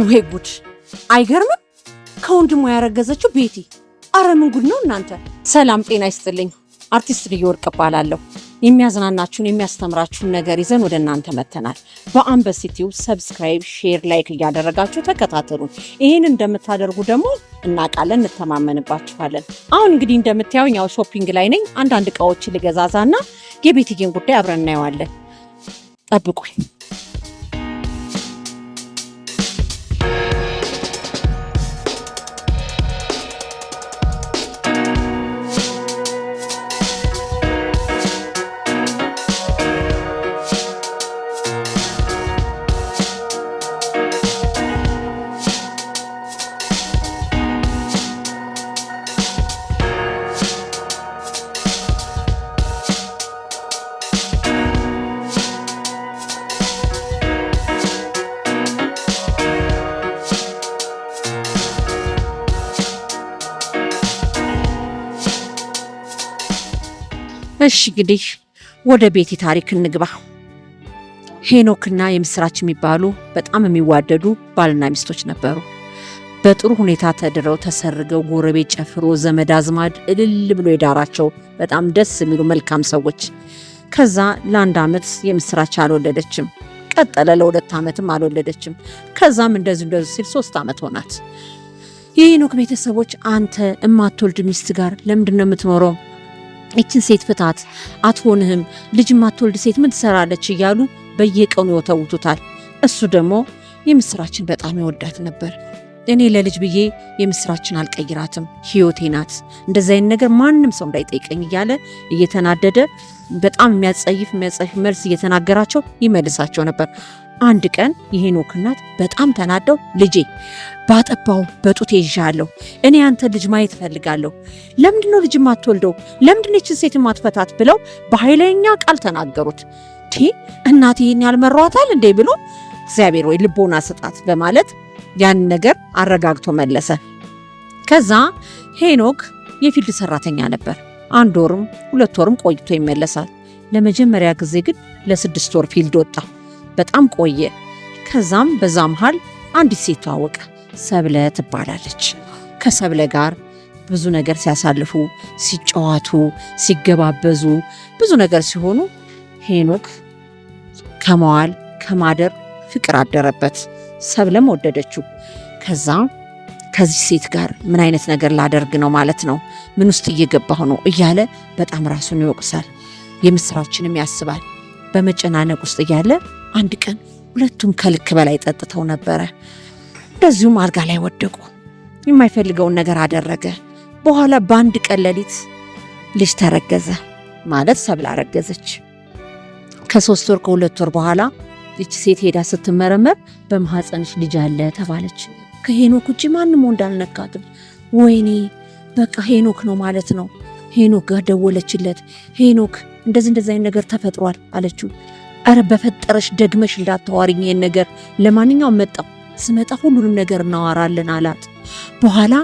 ወይ ጉድ! አይገርምም? ከወንድሟ ያረገዘችው ቤቲ። አረ ምን ጉድ ነው እናንተ! ሰላም ጤና ይስጥልኝ። አርቲስት ልዩ ወርቅ እባላለሁ። የሚያዝናናችሁን የሚያስተምራችሁን ነገር ይዘን ወደ እናንተ መተናል። በአንበሳ ቲዩብ ሰብስክራይብ፣ ሼር፣ ላይክ እያደረጋችሁ ተከታተሉን። ይሄን እንደምታደርጉ ደግሞ እናውቃለን፣ እንተማመንባችኋለን። አሁን እንግዲህ እንደምታዩኝ ያው ሾፒንግ ላይ ነኝ። አንዳንድ እቃዎችን ልገዛዛና የቤቲጌን ጉዳይ አብረን እናየዋለን። ጠብቁኝ። እሺ እንግዲህ ወደ ቤቲ ታሪክ እንግባ። ሄኖክና የምስራች የሚባሉ በጣም የሚዋደዱ ባልና ሚስቶች ነበሩ። በጥሩ ሁኔታ ተድረው ተሰርገው ጎረቤት ጨፍሮ ዘመድ አዝማድ እልል ብሎ የዳራቸው በጣም ደስ የሚሉ መልካም ሰዎች። ከዛ ለአንድ ዓመት የምስራች አልወለደችም። ቀጠለ፣ ለ2 ዓመትም አልወለደችም። ከዛም እንደዚህ ሲል 3 ዓመት ሆናት። የሄኖክ ቤተሰቦች አንተ እማትወልድ ሚስት ጋር ለምንድን ነው የምትኖረው? እችን ሴት ፍታት፣ አትሆንህም፣ ልጅ ማትወልድ ሴት ምን ትሰራለች እያሉ በየቀኑ ይወተውቱታል። እሱ ደግሞ የምስራችን በጣም ይወዳት ነበር። እኔ ለልጅ ብዬ የምስራችን አልቀይራትም፣ ህይወቴ ናት፣ እንደዚህ አይነት ነገር ማንም ሰው እንዳይጠይቀኝ እያለ እየተናደደ በጣም የሚያጸይፍ መልስ እየተናገራቸው ይመልሳቸው ነበር። አንድ ቀን የሄኖክ እናት በጣም ተናደው ልጄ ባጠባው በጡቴ ይዣለሁ፣ እኔ አንተ ልጅ ማየት ፈልጋለሁ፣ ለምንድነው ልጅ ማትወልደው? ለምንድነው እቺን ሴት ማትፈታት? ብለው በኃይለኛ ቃል ተናገሩት። እናቴ ይሄን ያልመሯታል እንዴ ብሎ እግዚአብሔር ወይ ልቦና ስጣት በማለት ያን ነገር አረጋግቶ መለሰ። ከዛ ሄኖክ የፊልድ ሰራተኛ ነበር። 1 ወርም 2 ወርም ቆይቶ ይመለሳል። ለመጀመሪያ ጊዜ ግን ለ6 ወር ፊልድ ወጣ። በጣም ቆየ። ከዛም በዛ መሃል አንዲት ሴት ተዋወቀ። ሰብለ ትባላለች። ከሰብለ ጋር ብዙ ነገር ሲያሳልፉ፣ ሲጫዋቱ፣ ሲገባበዙ ብዙ ነገር ሲሆኑ ሄኖክ ከመዋል ከማደር ፍቅር አደረበት። ሰብለም ወደደችው። ከዛ ከዚህ ሴት ጋር ምን አይነት ነገር ላደርግ ነው ማለት ነው፣ ምን ውስጥ እየገባሁ ነው እያለ በጣም ራሱን ይወቅሳል። የምስራችንም ያስባል። በመጨናነቅ ውስጥ እያለ አንድ ቀን ሁለቱም ከልክ በላይ ጠጥተው ነበረ። እንደዚሁም አልጋ ላይ ወደቁ። የማይፈልገውን ነገር አደረገ። በኋላ በአንድ ቀን ሌሊት ልጅ ተረገዘ። ማለት ሰብለ አረገዘች። ከ3 ወር ከ2 ወር በኋላ ይቺ ሴት ሄዳ ስትመረመር በማህፀንሽ ልጅ አለ ተባለች። ከሄኖክ ውጪ ማንም ወንድ አልነካትም። ወይኔ በቃ ሄኖክ ነው ማለት ነው። ሄኖክ ጋር ደወለችለት። ሄኖክ እንደዚህ አይነት ነገር ተፈጥሯል አለችው። አረ በፈጠረሽ ደግመሽ እንዳታዋሪኝ ይሄን ነገር፣ ለማንኛውም መጣው ስመጣ ሁሉንም ነገር እናወራለን አላት። በኋላ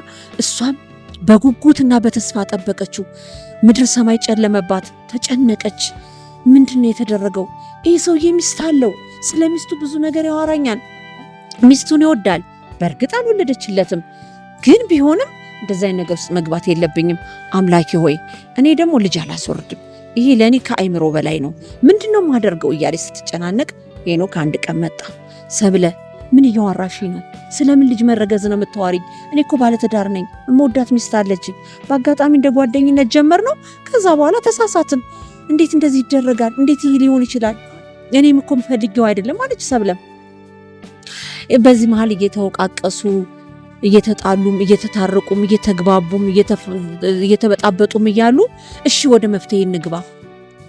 እሷም በጉጉትና በተስፋ ጠበቀችው። ምድር ሰማይ ጨለመባት፣ ተጨነቀች። ምንድነው የተደረገው? ይህ ሰውዬ ሚስት አለው፣ ስለ ሚስቱ ብዙ ነገር ያወራኛል፣ ሚስቱን ይወዳል። በእርግጥ አልወለደችለትም፣ ግን ቢሆንም እንደዚህ አይነት ነገር ውስጥ መግባት የለብኝም። አምላኬ ሆይ እኔ ደግሞ ልጅ አላስወርድም፣ ይሄ ለኔ ከአይምሮ በላይ ነው፣ ምንድነው ማደርገው እያለች ስትጨናነቅ ሄኖክ አንድ ቀን መጣ። ሰብለ ምን እያወራሽ ነው? ስለምን ልጅ መረገዝ ነው የምታወሪኝ? እኔ እኮ ባለትዳር ነኝ፣ እምወዳት ሚስት አለችኝ። በአጋጣሚ እንደ ጓደኝነት ጀመር ነው፣ ከዛ በኋላ ተሳሳትን። እንዴት እንደዚህ ይደረጋል? እንዴት ይሄ ሊሆን ይችላል? እኔም እኮ ፈልጌው አይደለም አለች ሰብለም። በዚህ መሃል እየተወቃቀሱ እየተጣሉም እየተታረቁም እየተግባቡም እየተበጣበጡም እያሉ እሺ ወደ መፍትሄ እንግባ።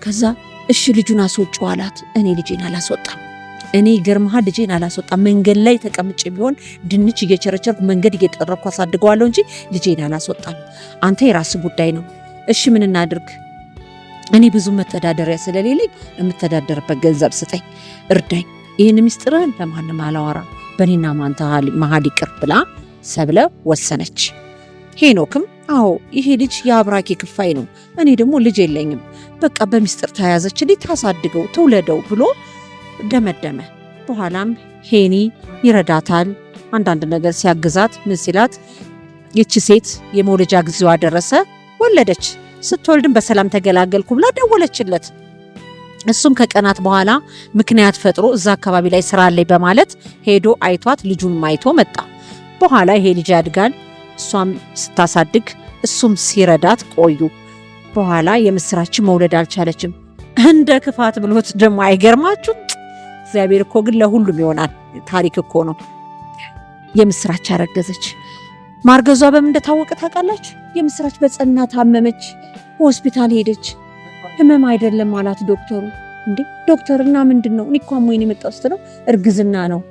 ከዛ እሺ ልጁን አስወጪው አላት። እኔ ልጄን አላስወጣም፣ እኔ ገርመሃል ልጄን አላስወጣም። መንገድ ላይ ተቀምጬ ቢሆን ድንች እየቸረቸርኩ መንገድ እየጠረኩ አሳድገዋለሁ እንጂ ልጄን አላስወጣም። አንተ የራስ ጉዳይ ነው። እሺ ምን እናድርግ? እኔ ብዙ መተዳደሪያ ስለሌለኝ የምተዳደርበት ገንዘብ ስጠኝ፣ እርዳኝ። ይህን ምስጢርህን ለማንም አላወራ፣ በእኔና ማንተ መሀል ይቅር ብላ ሰብለ ወሰነች። ሄኖክም አዎ ይሄ ልጅ የአብራኬ ክፋይ ነው፣ እኔ ደግሞ ልጅ የለኝም፣ በቃ በሚስጥር ተያዘችልኝ፣ ታሳድገው ትውለደው ብሎ ደመደመ። በኋላም ሄኒ ይረዳታል፣ አንዳንድ ነገር ሲያግዛት ምን ሲላት ይቺ ሴት የመውለጃ ጊዜዋ ደረሰ፣ ወለደች። ስትወልድም በሰላም ተገላገልኩ ብላ ደወለችለት። እሱም ከቀናት በኋላ ምክንያት ፈጥሮ እዛ አካባቢ ላይ ስራ ላይ በማለት ሄዶ አይቷት ልጁን አይቶ መጣ። በኋላ ይሄ ልጅ ያድጋል፣ እሷም ስታሳድግ እሱም ሲረዳት ቆዩ። በኋላ የምስራችን መውለድ አልቻለችም። እንደ ክፋት ብሎት ደግሞ አይገርማችሁም? እግዚአብሔር እኮ ግን ለሁሉም ይሆናል። ታሪክ እኮ ነው። የምስራች አረገዘች። ማርገዟ በምን እንደታወቀ ታውቃላችሁ? የምስራች በጸና ታመመች፣ ሆስፒታል ሄደች። ህመም አይደለም አላት ዶክተሩ። እንዴ ዶክተርና ምንድነው? እኔ እኮ አሞኝ ነው የመጣው ስትለው እርግዝና ነው።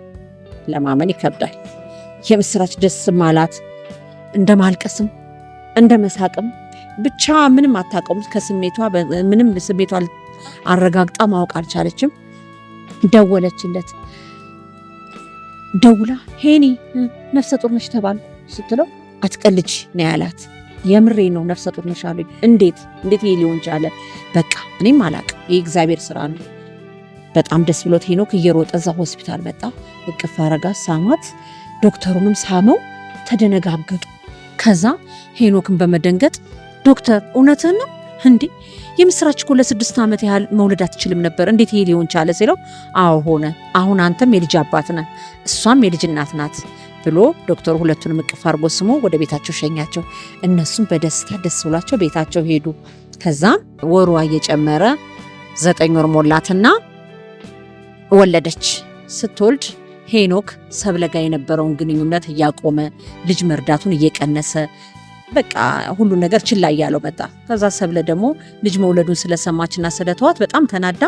ለማመን ይከብዳል። የምስራች ደስም አላት፣ እንደ ማልቀስም እንደ መሳቅም ብቻ ምንም አታውቀውም። ከስሜቷ ምንም ስሜቷ አረጋግጣ ማወቅ አልቻለችም። ደወለችለት። ደውላ ሄኒ ነፍሰ ጡር ነሽ ተባልኩ ስትለው አትቀልጅ ነው ያላት። የምሬ ነው ነፍሰ ጡር ነሽ አሉኝ። እንዴት ይሄ ሊሆን ቻለ? በቃ እኔም አላቅም፣ ይሄ እግዚአብሔር ስራ ነው። በጣም ደስ ብሎት ሄኖክ እየሮጠ እዛ ሆስፒታል መጣ። እቅፍ አረጋት፣ ሳማት። ዶክተሩንም ሳመው። ተደነጋገጡ። ከዛ ሄኖክን በመደንገጥ ዶክተር እውነትህን ነው እንዴ? የምስራች እኮ ለ6 ዓመት ያህል መውለድ አትችልም ነበር፣ እንዴት ይሄ ሊሆን ቻለ ሲለው አዎ ሆነ፣ አሁን አንተም የልጅ አባት ነህ፣ እሷም የልጅ እናት ናት ብሎ ዶክተሩ ሁለቱንም እቅፍ አድርጎ ስሞ ወደ ቤታቸው ሸኛቸው። እነሱም በደስታ ደስ ብሏቸው ቤታቸው ሄዱ። ከዛም ወሯ እየጨመረ 9 ወር ሞላትና ወለደች። ስትወልድ ሄኖክ ሰብለ ጋር የነበረውን ግንኙነት እያቆመ ልጅ መርዳቱን እየቀነሰ በቃ ሁሉ ነገር ችላ እያለው መጣ። ከዛ ሰብለ ደግሞ ልጅ መውለዱን ስለሰማችና ስለተዋት በጣም ተናዳ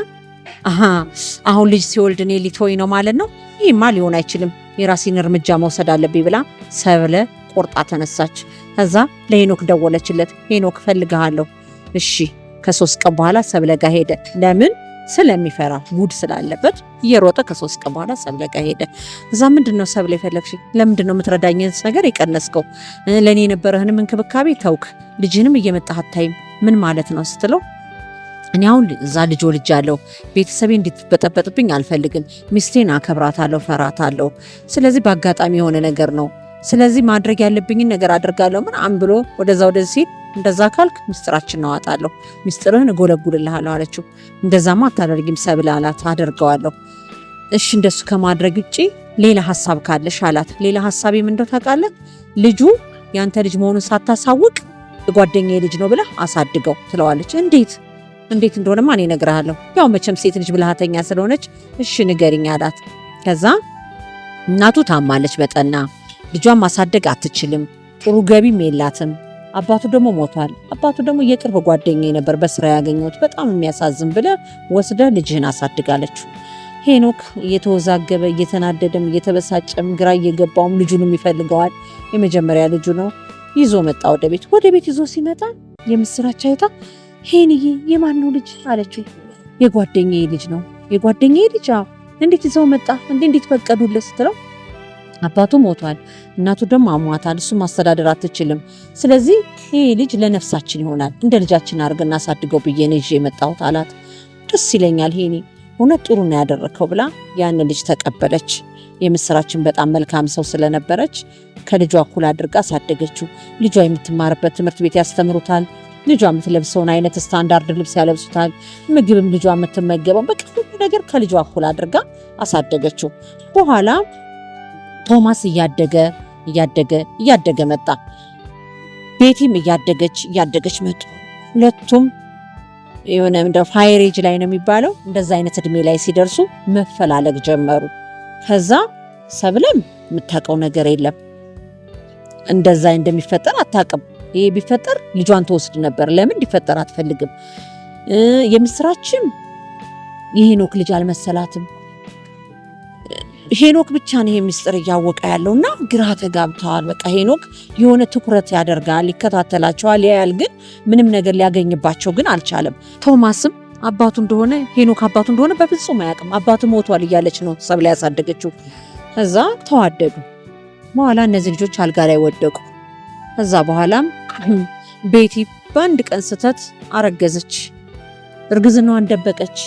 አሁን ልጅ ሲወልድ እኔ ሊተወኝ ነው ማለት ነው? ይህማ ሊሆን አይችልም፣ የራሴን እርምጃ መውሰድ አለብኝ ብላ ሰብለ ቆርጣ ተነሳች። ከዛ ለሄኖክ ደወለችለት። ሄኖክ ፈልግሃለሁ። እሺ። ከ3 ቀን በኋላ ሰብለ ጋር ሄደ። ለምን? ስለሚፈራ ጉድ ስላለበት እየሮጠ ከ3 ቀን በኋላ ሰብለ ጋር ሄደ። እዛ ምንድነው ሰብለ የፈለግሽ? ለምንድነው የምትረዳኝ ነገር የቀነስከው? ለኔ የነበረህንም እንክብካቤ ተውክ፣ ልጅንም እየመጣህ አታይም፣ ምን ማለት ነው ስትለው እኔ አሁን እዛ ልጅ ወልጃለሁ፣ ቤተሰቤ እንድትበጠበጥብኝ አልፈልግም፣ ሚስቴን አከብራታለሁ፣ ፈራታለሁ። ስለዚህ በአጋጣሚ የሆነ ነገር ነው፣ ስለዚህ ማድረግ ያለብኝን ነገር አድርጋለሁ ምናምን ብሎ ወደዛ ወደዚህ ሲል እንደዛ ካልክ ምስጢራችን አወጣለሁ፣ ምስጢርህን እጎለጉልልሃለሁ አለችው። እንደዛማ አታደርጊም ሰብለ አላት። አደርገዋለሁ። እሺ እንደሱ ከማድረግ ውጪ ሌላ ሐሳብ ካለሽ አላት። ሌላ ሐሳቤ ምን እንደው ታውቃለህ? ልጁ ያንተ ልጅ መሆኑን ሳታሳውቅ የጓደኛዬ ልጅ ነው ብለህ አሳድገው ትለዋለች። እንዴት እንደሆነማ እኔ እነግርሃለሁ። ያው መቼም ሴት ልጅ ብልሃተኛ ስለሆነች እሺ ንገሪኝ አላት። ከዛ እናቱ ታማለች በጠና፣ ልጇን ማሳደግ አትችልም፣ ጥሩ ገቢም የላትም። አባቱ ደግሞ ሞቷል። አባቱ ደግሞ የቅርብ ጓደኛዬ ነበር በስራ ያገኘሁት፣ በጣም የሚያሳዝን ብለህ ወስደህ ልጅህን አሳድጋለችው። ሄኖክ እየተወዛገበ እየተናደደም እየተበሳጨም ግራ እየገባውም ልጁንም ይፈልገዋል። የመጀመሪያ ልጁ ነው። ይዞ መጣ ወደ ቤት ይዞ ሲመጣ የምስራች አይታ ሄኒዬ የማን ነው ልጅ አለችው። የጓደኛዬ ልጅ ነው። የጓደኛዬ ልጅ? እንዴት ይዘው መጣ? እንዴት ፈቀዱልህ ስትለው አባቱ ሞቷል፣ እናቱ ደግሞ አሟታል፣ እሱ ማስተዳደር አትችልም። ስለዚህ ይሄ ልጅ ለነፍሳችን ይሆናል፣ እንደ ልጃችን አድርገን እናሳድገው ብዬ ነው ይዤ የመጣሁት አላት። ደስ ይለኛል ሄኒ፣ እውነት ጥሩ ነው ያደረከው ብላ ያን ልጅ ተቀበለች። የምስራችን በጣም መልካም ሰው ስለነበረች ከልጇ እኩል አድርጋ አሳደገችው። ልጇ የምትማርበት ትምህርት ቤት ያስተምሩታል። ልጇ የምትለብሰውን አይነት ስታንዳርድ ልብስ ያለብሱታል። ምግብም ልጇ የምትመገበው በቃ ሁሉ ነገር ከልጇ እኩል አድርጋ አሳደገችው። በኋላ ቶማስ እያደገ መጣ። ቤቲም እያደገች መጡ። ሁለቱም የሆነ እንደ ፋይሬጅ ላይ ነው የሚባለው፣ እንደዛ አይነት እድሜ ላይ ሲደርሱ መፈላለግ ጀመሩ። ከዛ ሰብለም የምታውቀው ነገር የለም፣ እንደዛ እንደሚፈጠር አታውቅም። ይሄ ቢፈጠር ልጇን ተወስድ ነበር። ለምን እንዲፈጠር አትፈልግም። የምስራችም የሄኖክ ልጅ አልመሰላትም። ሄኖክ ብቻ ነው ይሄ ምስጢር እያወቀ ያለውና ግራ ተጋብተዋል። በቃ ሄኖክ የሆነ ትኩረት ያደርጋል፣ ይከታተላቸዋል፣ ያያል፣ ግን ምንም ነገር ሊያገኝባቸው ግን አልቻለም። ቶማስም አባቱ እንደሆነ ሄኖክ አባቱ እንደሆነ በፍጹም አያውቅም። አባቱ ሞቷል እያለች ነው ሰብለ ያሳደገችው። ከዛ ተዋደዱ። በኋላ እነዚህ ልጆች አልጋ ላይ ወደቁ። ከዛ በኋላም ቤቲ በአንድ ቀን ስተት አረገዘች። እርግዝናዋን ደበቀች።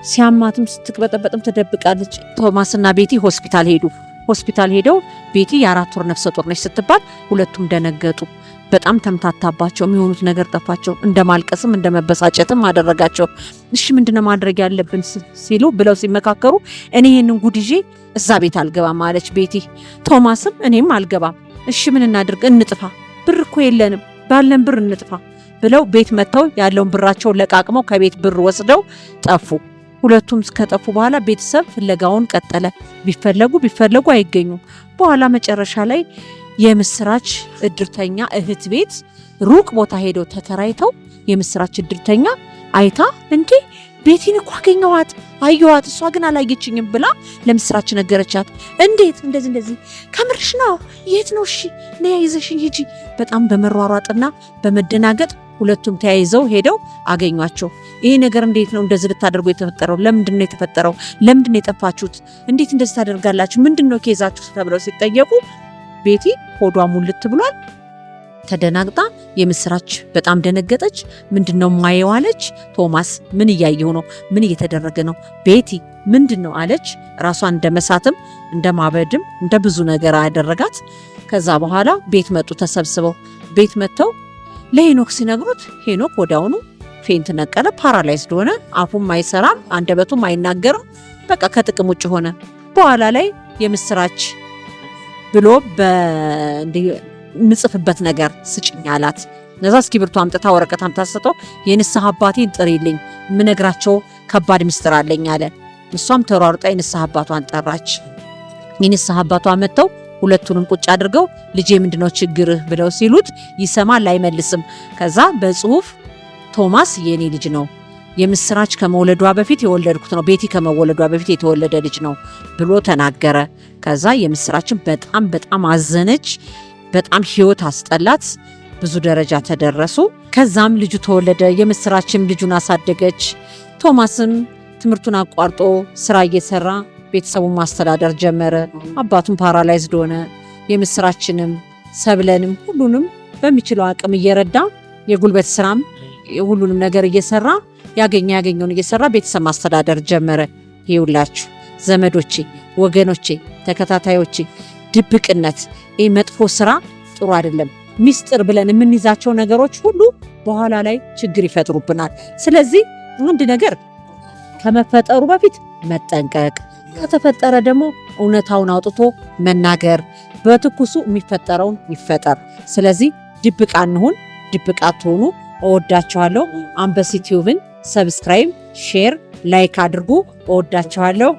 ሲያማትም ስትቅበጠበጥም ትደብቃለች። ቶማስና ቤቲ ሆስፒታል ሄዱ። ሆስፒታል ሄደው ቤቲ የ4 ወር ነፍሰ ጡር ነች ስትባል ሁለቱም ደነገጡ። በጣም ተምታታባቸው። የሚሆኑት ነገር ጠፋቸው። እንደማልቀስም እንደመበሳጨትም አደረጋቸው። እሺ ምንድነው ማድረግ ያለብን ሲሉ ብለው ሲመካከሩ እኔ ይሄንን ጉድ ይዤ እዛ ቤት አልገባም አለች ቤቲ። ቶማስም እኔም አልገባም። እሺ ምን እናድርግ? እንጥፋ፣ ብር እኮ የለንም፣ ባለን ብር እንጥፋ ብለው ቤት መጥተው ያለውን ብራቸው ለቃቅመው ከቤት ብር ወስደው ጠፉ። ሁለቱም ከጠፉ በኋላ ቤተሰብ ፍለጋውን ቀጠለ። ቢፈለጉ አይገኙም። በኋላ መጨረሻ ላይ የምስራች እድርተኛ እህት ቤት ሩቅ ቦታ ሄደው ተከራይተው የምስራች እድርተኛ አይታ እንዴ ቤቲን እኮ አየኋት፣ እሷ ግን አላየችኝም ብላ ለምስራች ነገረቻት። እንዴት እንደዚህ ከምርሽ ነው? የት ነው? እሺ ነይ ይዘሽኝ ሂጂ። በጣም በመሯሯጥና በመደናገጥ ሁለቱም ተያይዘው ሄደው አገኟቸው። ይሄ ነገር እንዴት ነው እንደዚህ ልታደርጉ የተፈጠረው? ለምንድን ነው የተፈጠረው? ለምንድን ነው የጠፋችሁት? እንዴት እንደዚህ ታደርጋላችሁ? ምንድነው ኬዛችሁ ተብለው ሲጠየቁ ቤቲ ሆዷ ሙልት ብሏል። ተደናግጣ የምስራች በጣም ደነገጠች። ምንድነው ማየው አለች። ቶማስ ምን እያየው ነው? ምን እየተደረገ ነው? ቤቲ ምንድነው አለች። ራሷን እንደመሳትም እንደማበድም እንደ ብዙ ነገር አደረጋት። ከዛ በኋላ ቤት መጡ ተሰብስበው። ቤት መጥተው ለሄኖክ ሲነግሩት ሄኖክ ወዲያውኑ ፌንት ነቀለ፣ ፓራላይዝድ ሆነ። አፉም አይሰራም፣ አንደበቱም አይናገርም። በቃ ከጥቅም ውጭ ሆነ። በኋላ ላይ የምስራች ብሎ ምጽፍበት ነገር ስጭኝ አላት። ነዛ እስክሪብቶ አምጥታ ወረቀት አምጥታ ሰጠው። የንስሐ አባቴን ጥሪልኝ፣ ምነግራቸው ከባድ ምስጢር አለኝ አለ። እሷም ተሯሩጣ የንስሐ አባቷን ጠራች። የንስሐ አባቷ መጥተው ሁለቱንም ቁጭ አድርገው ልጄ ምንድነው ችግርህ ብለው ሲሉት ይሰማል አይመልስም። ከዛ በጽሁፍ ቶማስ የኔ ልጅ ነው፣ የምስራች ከመወለዷ በፊት የወለድኩት ነው፣ ቤቲ ከመወለዷ በፊት የተወለደ ልጅ ነው ብሎ ተናገረ። ከዛ የምስራችን በጣም አዘነች። በጣም ህይወት አስጠላት። ብዙ ደረጃ ተደረሱ። ከዛም ልጁ ተወለደ። የምስራችም ልጁን አሳደገች። ቶማስም ትምህርቱን አቋርጦ ስራ እየሰራ ቤተሰቡን ማስተዳደር ጀመረ። አባቱን ፓራላይዝድ ሆነ። የምስራችንም ሰብለንም ሁሉንም በሚችለው አቅም እየረዳ የጉልበት ስራም ሁሉንም ነገር እየሰራ ያገኘውን እየሰራ ቤተሰብ ማስተዳደር ጀመረ። ይውላችሁ ዘመዶቼ፣ ወገኖቼ፣ ተከታታዮቼ ድብቅነት፣ መጥፎ ስራ ጥሩ አይደለም። ሚስጥር ብለን የምንይዛቸው ነገሮች ሁሉ በኋላ ላይ ችግር ይፈጥሩብናል። ስለዚህ አንድ ነገር ከመፈጠሩ በፊት መጠንቀቅ፣ ከተፈጠረ ደግሞ እውነታውን አውጥቶ መናገር፣ በትኩሱ የሚፈጠረውን ይፈጠር። ስለዚህ ድብቅ አንሁን፣ ድብቅ አትሆኑ። እወዳችኋለሁ። አንበሲ ቲዩብን ሰብስክራይብ፣ ሼር፣ ላይክ አድርጉ። እወዳችኋለሁ።